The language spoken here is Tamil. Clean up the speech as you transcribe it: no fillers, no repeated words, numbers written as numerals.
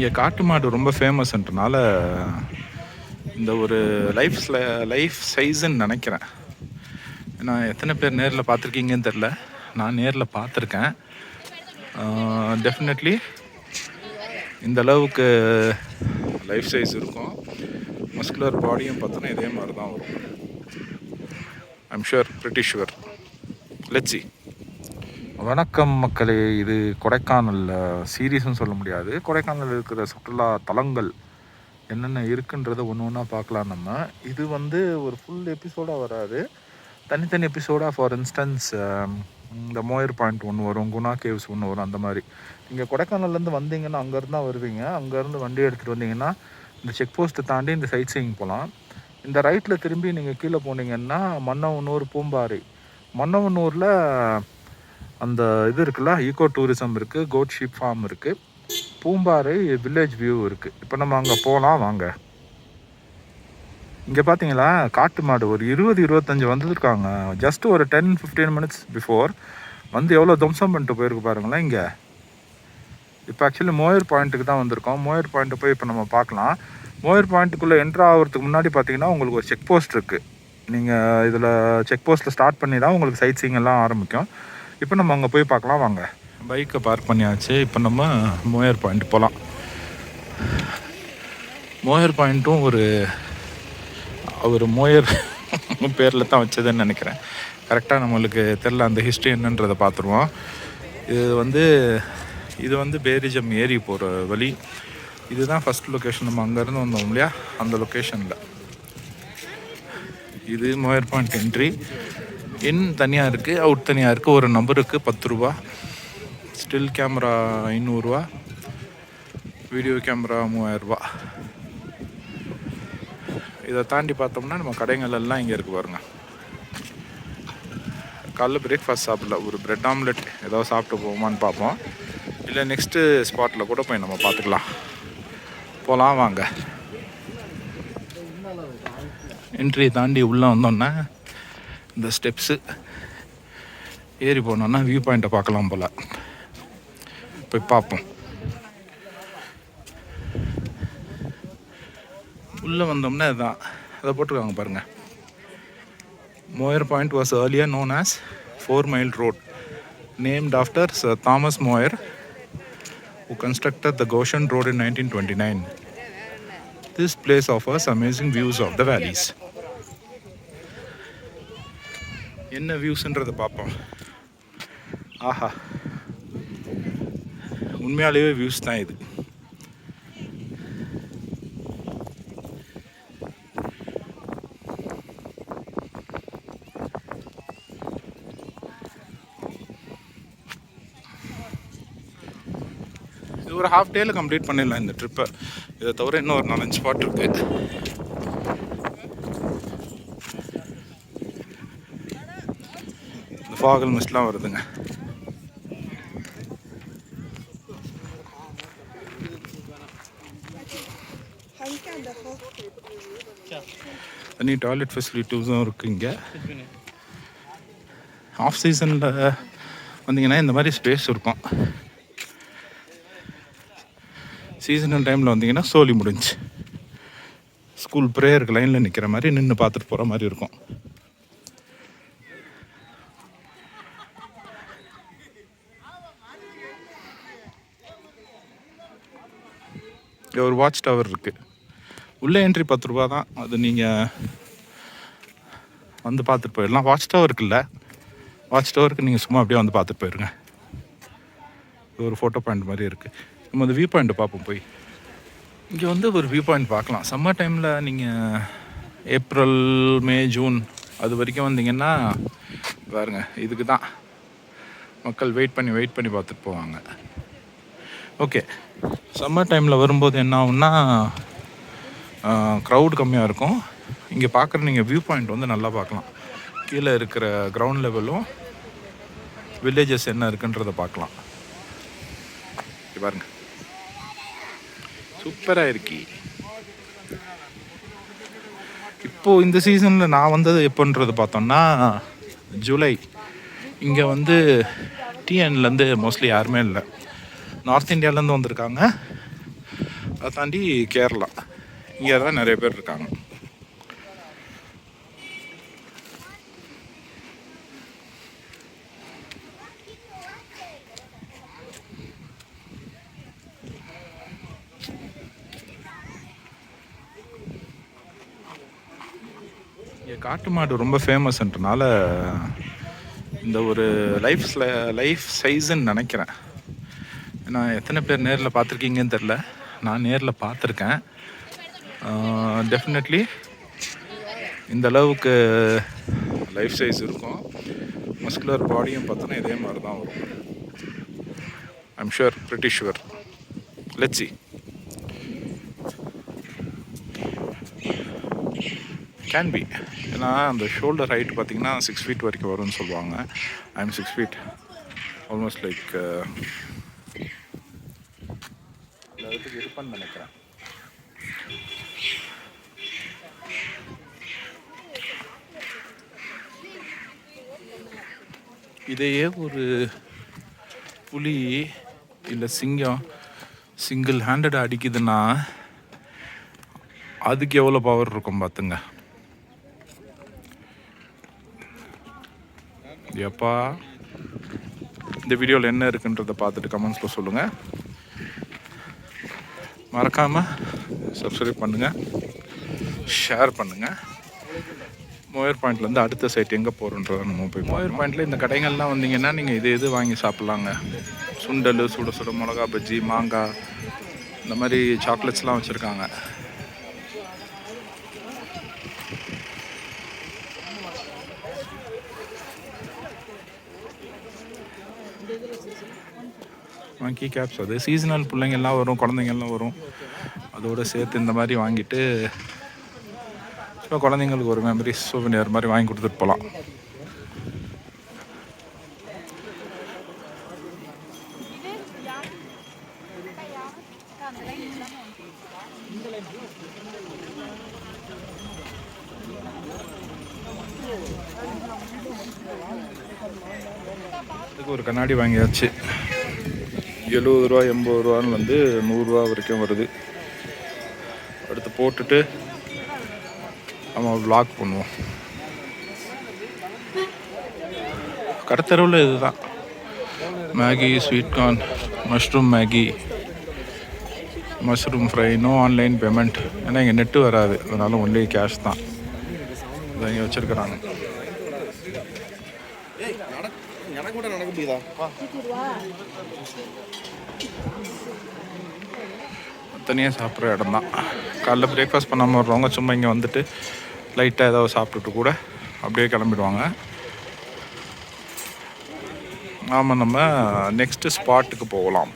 இங்கே காட்டு மாடு ரொம்ப ஃபேமஸ்ன்றனால இந்த ஒரு லைஃப் சைஸுன்னு நினைக்கிறேன். ஏன்னா எத்தனை பேர் நேரில் பார்த்துருக்கீங்கன்னு தெரில, நான் நேரில் பார்த்துருக்கேன். டெஃபினெட்லி இந்த அளவுக்கு லைஃப் சைஸ் இருக்கும். மஸ்குலர் பாடியும் பார்த்தோன்னா இதே மாதிரி தான் வரும். I'm sure, pretty sure. Let's see. வணக்கம் மக்களே, இது கொடைக்கானல் சீரீஸ்னு சொல்ல முடியாது. கொடைக்கானல் இருக்கிற சுற்றுலா தலங்கள் என்னென்ன இருக்குன்றதை ஒன்று ஒன்றா பார்க்கலாம். நம்ம இது ஒரு ஃபுல் எபிசோடாக வராது, தனித்தனி எபிசோடாக. ஃபார் இன்ஸ்டன்ஸ் இந்த மோயர் பாயிண்ட் ஒன்று வரும், குணா கேவ்ஸ் ஒன்று வரும். அந்த மாதிரி நீங்கள் கொடைக்கானல்லேருந்து வந்தீங்கன்னா அங்கேருந்து தான் வருவீங்க. அங்கேருந்து வண்டி எடுத்துகிட்டு வந்தீங்கன்னா இந்த செக் போஸ்ட்டை தாண்டி இந்த சைட் சீயிங் போகலாம். இந்த ரைட்டில் திரும்பி நீங்கள் கீழே போனீங்கன்னா மன்னவனூர், பூம்பாறை. மன்னவனூரில் அந்த இது இருக்குல்ல, ஈகோ டூரிசம் இருக்குது, கோட் ஷீப் ஃபார்ம் இருக்குது, பூம்பாறை வில்லேஜ் வியூ இருக்குது. இப்போ நம்ம அங்கே போகலாம் வாங்க. இங்கே பார்த்தீங்களா, காட்டு மாடு ஒரு 20-25 வந்துருக்காங்க. ஜஸ்ட் ஒரு 10-15 மினிட்ஸ் பிஃபோர் எவ்வளோ துவம்சம் பண்ணிட்டு போயிருக்கு பாருங்களேன். இங்கே இப்போ ஆக்சுவலி மோயர் பாயிண்ட்டுக்கு தான் வந்திருக்கோம். மோயர் பாயிண்ட்டு போய் இப்போ நம்ம பார்க்கலாம். மோயர் பாயிண்ட்டுக்குள்ளே என்ட்ரு ஆகிறதுக்கு முன்னாடி பார்த்தீங்கன்னா உங்களுக்கு ஒரு செக் போஸ்ட் இருக்குது. நீங்கள் இதில் செக் போஸ்ட்டில் ஸ்டார்ட் பண்ணி தான் உங்களுக்கு சைட் சீயிங் எல்லாம் ஆரம்பிக்கும். இப்போ நம்ம அங்கே போய் பார்க்கலாம் வாங்க. பைக்கை பார்க் பண்ணியாச்சு. இப்போ நம்ம மோயர் பாயிண்ட் போகலாம். மோயர் பாயிண்ட்டும் ஒரு மோயர் பேரில் தான் வச்சதுன்னு நினைக்கிறேன். கரெக்டாக நம்மளுக்கு தெரில அந்த ஹிஸ்ட்ரி என்னன்றதை பார்த்துருவோம். இது பேரிஜம் ஏரி போகிற வழி. இதுதான் ஃபஸ்ட் லொக்கேஷன். நம்ம அங்கேருந்து வந்தோம் இல்லையா, அந்த லொக்கேஷனில் இது மோயர் பாயிண்ட் என்ட்ரி. இன் தனியாக இருக்குது, அவுட் தனியாக இருக்குது. ஒரு நம்பருக்கு 10 ரூபா, ஸ்டில் கேமரா 500 ரூபா, வீடியோ கேமரா 3000 ரூபா. இதை தாண்டி பார்த்தோம்னா நம்ம கடைகள் எல்லாம் இங்கே இருக்குது பாருங்கள். காலைல பிரேக்ஃபாஸ்ட் சாப்பிடல, ஒரு பிரெட் ஆம்லெட் ஏதாவது சாப்பிட்டு போவோமான்னு பார்ப்போம். இல்லை நெக்ஸ்ட்டு ஸ்பாட்டில் கூட போய் நம்ம பார்த்துக்கலாம். போகலாம் வாங்க. என்ட்ரி தாண்டி உள்ளே வந்தோன்னா இந்த ஸ்டெப்ஸு ஏறி போனோன்னா வியூ பாயிண்ட்டை பார்க்கலாம் போல். போய் பார்ப்போம். உள்ளே வந்தோம்னா இதுதான், அதை போட்டிருக்காங்க பாருங்கள். Moyer Point was earlier known as 4 Mile Road, named after Sir Thomas Moyer, who constructed the Goshen Road in 1929. This place offers amazing views of the valleys. என்ன வியூஸ்ன்றதை பார்ப்போம். ஆஹா, உண்மையாலேயே வியூஸ் தான் இது. ஒரு ஹாஃப் டேயில் கம்ப்ளீட் பண்ணிடலாம் இந்த ட்ரிப்பை. இதை தவிர இன்னும் ஒரு 4-5 ஸ்பாட் இருக்குது. இந்த ஃபாகல் மிஸ்ட்லாம் வருதுங்க. தனி டாய்லெட் ஃபெசிலிட்டிஸும் இருக்குது இங்கே. ஆஃப் சீசனில் வந்தீங்கன்னா இந்த மாதிரி ஸ்பேஸ் இருக்கும். சீசனல் டைமில் வந்தீங்கன்னா சோலி முடிஞ்சு ஸ்கூல் ப்ரேயருக்கு லைனில் நிற்கிற மாதிரி நின்று பார்த்துட்டு போகிற மாதிரி இருக்கும். இங்கே ஒரு வாட்ச் டவர் இருக்குது. உள்ளே என்ட்ரி 10 ரூபா தான். அது நீங்கள் வந்து பார்த்துட்டு போயிடலாம். வாட்ச் டவருக்கு இல்லை, வாட்ச் டவருக்கு நீங்கள் சும்மா அப்படியே வந்து பார்த்துட்டு போயிடுங்க. இது ஒரு ஃபோட்டோ பாயிண்ட் மாதிரி இருக்குது. நம்ம அந்த வியூ பாயிண்ட்டை பார்ப்போம் போய். இங்கே ஒரு வியூ பாயிண்ட் பார்க்கலாம். சம்மர் டைமில் நீங்கள் ஏப்ரல், மே, ஜூன் அது வரைக்கும் வந்தீங்கன்னா பாருங்க, இதுக்கு தான் மக்கள் வெயிட் பண்ணி பார்த்துட்டு போவாங்க. ஓகே, சம்மர் டைமில் வரும்போது என்ன ஆகும்னா க்ரௌட் கம்மியாக இருக்கும். இங்கே பார்க்குற நீங்கள் வியூ பாயிண்ட் நல்லா பார்க்கலாம். கீழே இருக்கிற கிரவுண்ட் லெவலும் வில்லேஜஸ் என்ன இருக்குன்றதை பார்க்கலாம். பாருங்க, சூப்பராக இருக்கு. இப்போது இந்த சீசனில் நான் வந்தது எப்போன்றது பார்த்தோம்னா ஜூலை. இங்கே டிஎன்லேருந்து மோஸ்ட்லி யாருமே இல்லை. நார்த் இந்தியாவிலேருந்து வந்திருக்காங்க. அதை தாண்டி கேரளா, இங்கே தான் நிறைய பேர் இருக்காங்க. இங்கே காட்டு மாடு ரொம்ப ஃபேமஸ்ன்றனால இந்த ஒரு லைஃப் சைஸுன்னு நினைக்கிறேன். ஏன்னா எத்தனை பேர் நேரில் பார்த்துருக்கீங்கன்னு தெரில, நான் நேரில் பார்த்துருக்கேன். டெஃபினெட்லி இந்த அளவுக்கு லைஃப் சைஸ் இருக்கும். மஸ்குலர் பாடியும் பார்த்தோன்னா இதே மாதிரி தான் வரும். I'm sure, pretty sure. Let's see. Can be. ஏன்னா அந்த ஷோல்டர் ஹைட் பார்த்திங்கன்னா 6 feet வரைக்கும் வரும்னு சொல்லுவாங்க. I am 6 feet, almost like இடத்துக்கு இருப்பேன்னு நினைக்கிறேன். இதையே ஒரு புலி இல்லை சிங்கம் சிங்கிள் ஹேண்டட் அடிக்குதுன்னா அதுக்கு எவ்வளோ பவர் இருக்கும் பார்த்துங்க. எப்பா இந்த வீடியோவில் என்ன இருக்குன்றதை பார்த்துட்டு கமெண்ட்ஸில் சொல்லுங்கள். மறக்காமல் சப்ஸ்கிரைப் பண்ணுங்கள், ஷேர் பண்ணுங்கள். மோயர் பாயிண்ட்லேருந்து அடுத்த சைட் எங்கே போகிறோன்றதை நம்ம போய் மோயர் பாயிண்ட்டில் இந்த கடைகள்லாம் வந்தீங்கன்னா நீங்கள் இது வாங்கி சாப்பிட்லாங்க. சுண்டல், சுட சுட மிளகா பஜ்ஜி, மாங்காய், இந்த மாதிரி சாக்லேட்ஸ்லாம் வச்சுருக்காங்க. மங்கி கேப்ஸ் அது சீசனல், பிள்ளைங்கள்லாம் வரும், குழந்தைங்கள்லாம் வரும். அதோடு சேர்த்து இந்த மாதிரி வாங்கிட்டு இப்போ குழந்தைங்களுக்கு ஒரு மெமரிஸ் சூவனியர் மாதிரி வாங்கி கொடுத்துட்டு போகலாம். இதுக்கு ஒரு கண்ணாடி வாங்கியாச்சு. 70 ரூபா 80 ரூபான்னு வந்து 100 ரூபா வரைக்கும் வருது. அடுத்து போட்டுட்டு நம்ம வ்ளாக் பண்ணுவோம். கடத்தெருவில் இதுதான் Maggi, sweet corn, mushroom Maggi, mushroom fry, no online payment. ஏன்னா இங்கே நெட்டு வராது, அதனால ஒன்லி கேஷ் தான். இதை இங்கே வச்சுருக்குறாங்க. தனியாக சாப்பிட்ற இடம் தான். காலைல பிரேக்ஃபாஸ்ட் பண்ணாமல் வர்றவங்க சும்மா இங்கே வந்துட்டு லைட்டாக ஏதாவது சாப்பிட்டுட்டு கூட அப்படியே கிளம்பிடுவாங்க. நாம் நம்ம நெக்ஸ்ட்டு ஸ்பாட்டுக்கு போகலாம்.